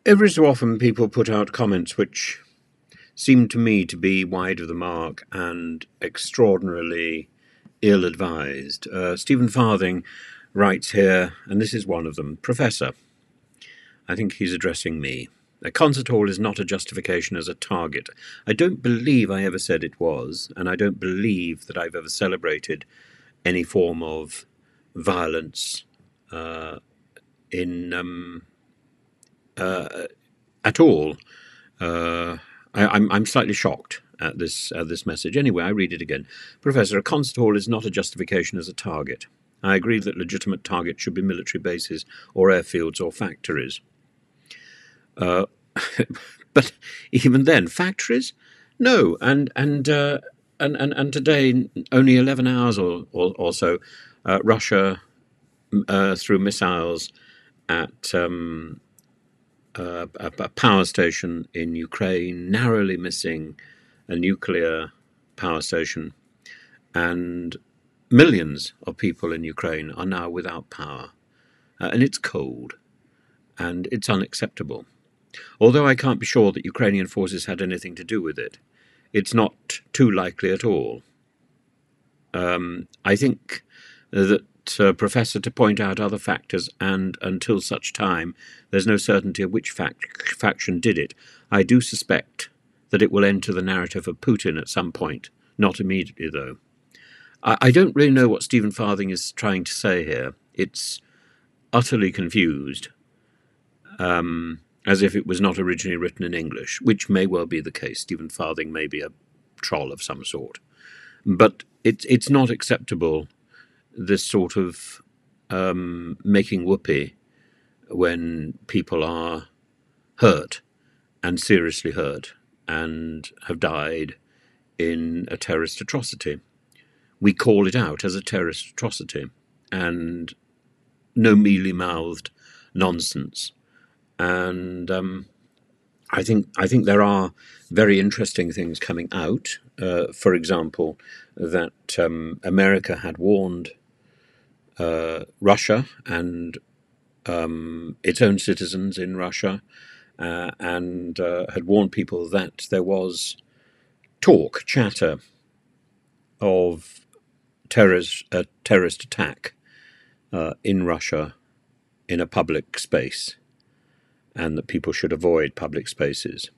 Every so often people put out comments which seem to me to be wide of the mark and extraordinarily ill-advised. Stephen Farthing writes here, and this is one of them: Professor, I think he's addressing me. A concert hall is not a justification as a target. I don't believe I ever said it was, and I don't believe that I've ever celebrated any form of violence at all. I'm slightly shocked at this message. Anyway, I read it again. Professor, a concert hall is not a justification as a target. I agree that legitimate targets should be military bases or airfields or factories. But even then, factories? No. And today, only 11 hours or so, Russia threw missiles at a power station in Ukraine, narrowly missing a nuclear power station, and millions of people in Ukraine are now without power, and it's cold, and it's unacceptable. Although I can't be sure that Ukrainian forces had anything to do with it, it's not too likely at all. I think that Professor, to point out other factors, and until such time there's no certainty of which faction did it, I do suspect that it will enter the narrative of Putin at some point, not immediately though. I don't really know what Stephen Farthing is trying to say here. It's utterly confused, as if it was not originally written in English, which may well be the case. Stephen Farthing may be a troll of some sort. But it's not acceptable, this sort of making whoopee when people are hurt, and seriously hurt, and have died in a terrorist atrocity. We call it out as a terrorist atrocity, and no mealy-mouthed nonsense. And I think there are very interesting things coming out. For example, that America had warned Russia and its own citizens in Russia, and had warned people that there was chatter of a terrorist attack in Russia in a public space, and that people should avoid public spaces.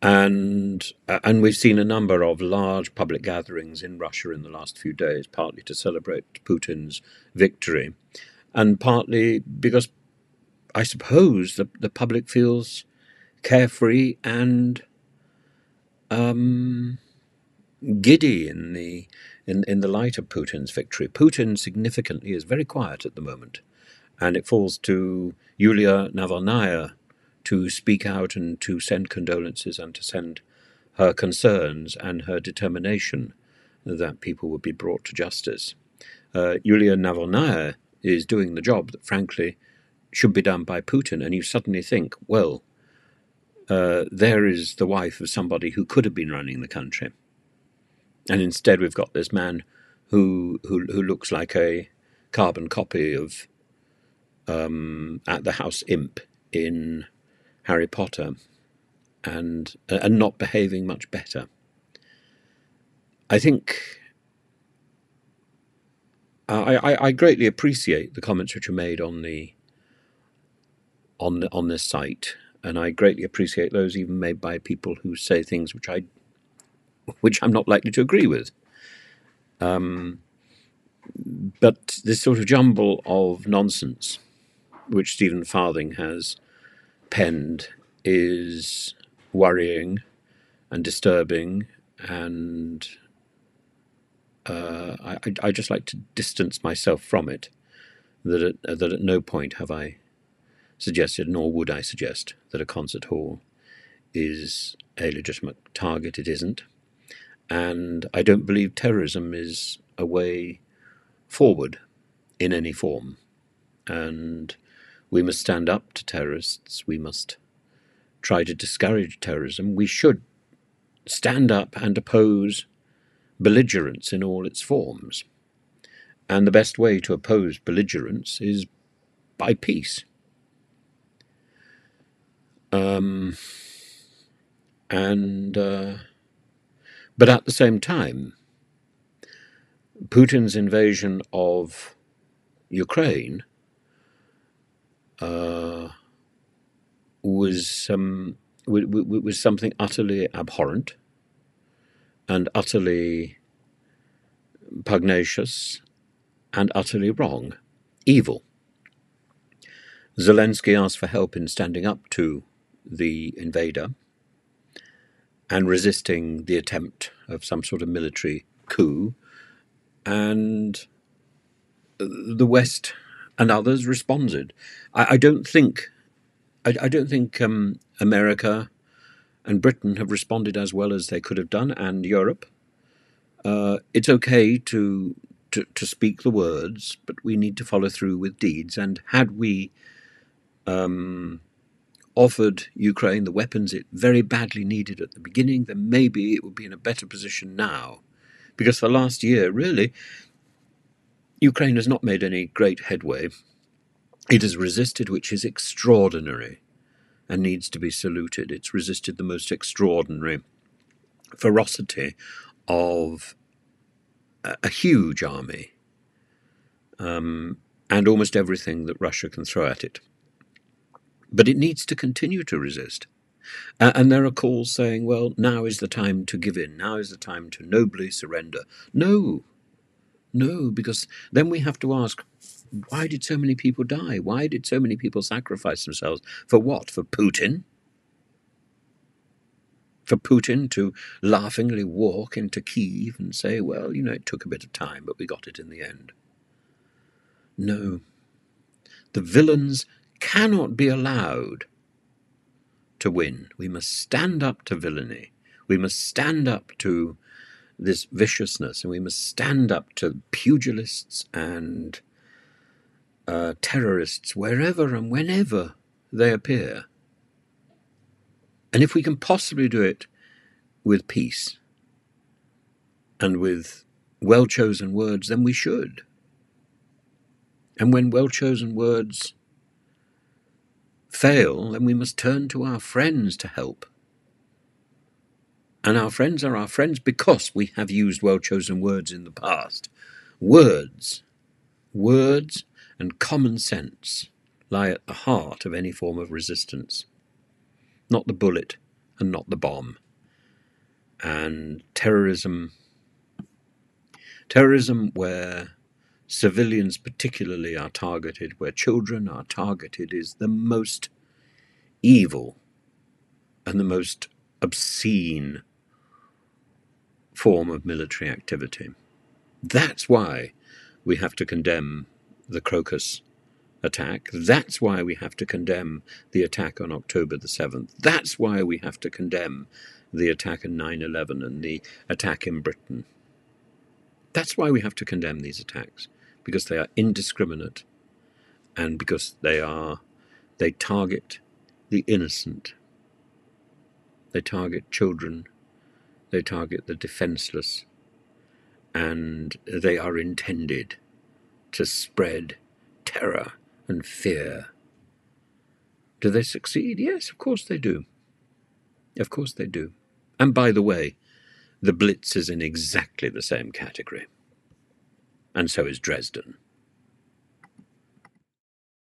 And we've seen a number of large public gatherings in Russia in the last few days, partly to celebrate Putin's victory, and partly because I suppose the public feels carefree and giddy in the light of Putin's victory. Putin significantly is very quiet at the moment, and it falls to Yulia Navalnaya to speak out and to send condolences and to send her concerns and her determination that people would be brought to justice. Yulia Navalnaya is doing the job that, frankly, should be done by Putin, and you suddenly think, well, there is the wife of somebody who could have been running the country. And instead we've got this man who looks like a carbon copy of at the house imp in Harry Potter, and not behaving much better. I think I greatly appreciate the comments which are made on this site, and I greatly appreciate those even made by people who say things which I'm not likely to agree with. But this sort of jumble of nonsense which Stephen Farthing has penned is worrying and disturbing, and I just like to distance myself from it. That at no point have I suggested, nor would I suggest, that a concert hall is a legitimate target. It isn't. And I don't believe terrorism is a way forward in any form. And we must stand up to terrorists. We must try to discourage terrorism. We should stand up and oppose belligerence in all its forms. And the best way to oppose belligerence is by peace. Um, and but at the same time, Putin's invasion of Ukraine was something utterly abhorrent and utterly pugnacious and utterly wrong, evil. Zelensky asked for help in standing up to the invader and resisting the attempt of some sort of military coup, and the West and others responded. I don't think America and Britain have responded as well as they could have done, and Europe. It's okay to speak the words, but we need to follow through with deeds. And had we offered Ukraine the weapons it very badly needed at the beginning, then maybe it would be in a better position now. Because for the last year, really, Ukraine has not made any great headway. It has resisted, which is extraordinary and needs to be saluted. It's resisted the most extraordinary ferocity of a huge army and almost everything that Russia can throw at it. But it needs to continue to resist. And there are calls saying, well, now is the time to give in. Now is the time to nobly surrender. No, because then we have to ask, why did so many people die? Why did so many people sacrifice themselves? For what? For Putin? For Putin to laughingly walk into Kyiv and say, well, it took a bit of time, but we got it in the end. No. The villains cannot be allowed to win. We must stand up to villainy. We must stand up to this viciousness, and we must stand up to pugilists and terrorists wherever and whenever they appear. And if we can possibly do it with peace and with well-chosen words, then we should. And when well-chosen words fail, then we must turn to our friends to help. And our friends are our friends because we have used well-chosen words in the past. Words and common sense lie at the heart of any form of resistance. Not the bullet and not the bomb. And terrorism where civilians particularly are targeted, where children are targeted, is the most evil and the most obscene form of military activity. That's why we have to condemn the Crocus attack. That's why we have to condemn the attack on October the 7th. That's why we have to condemn the attack on 9/11 and the attack in Britain. That's why we have to condemn these attacks, because they are indiscriminate and because they target the innocent. They target children. They target the defenseless. And they are intended to spread terror and fear. Do they succeed? Yes, of course they do. Of course they do. And by the way, the Blitz is in exactly the same category. And so is Dresden.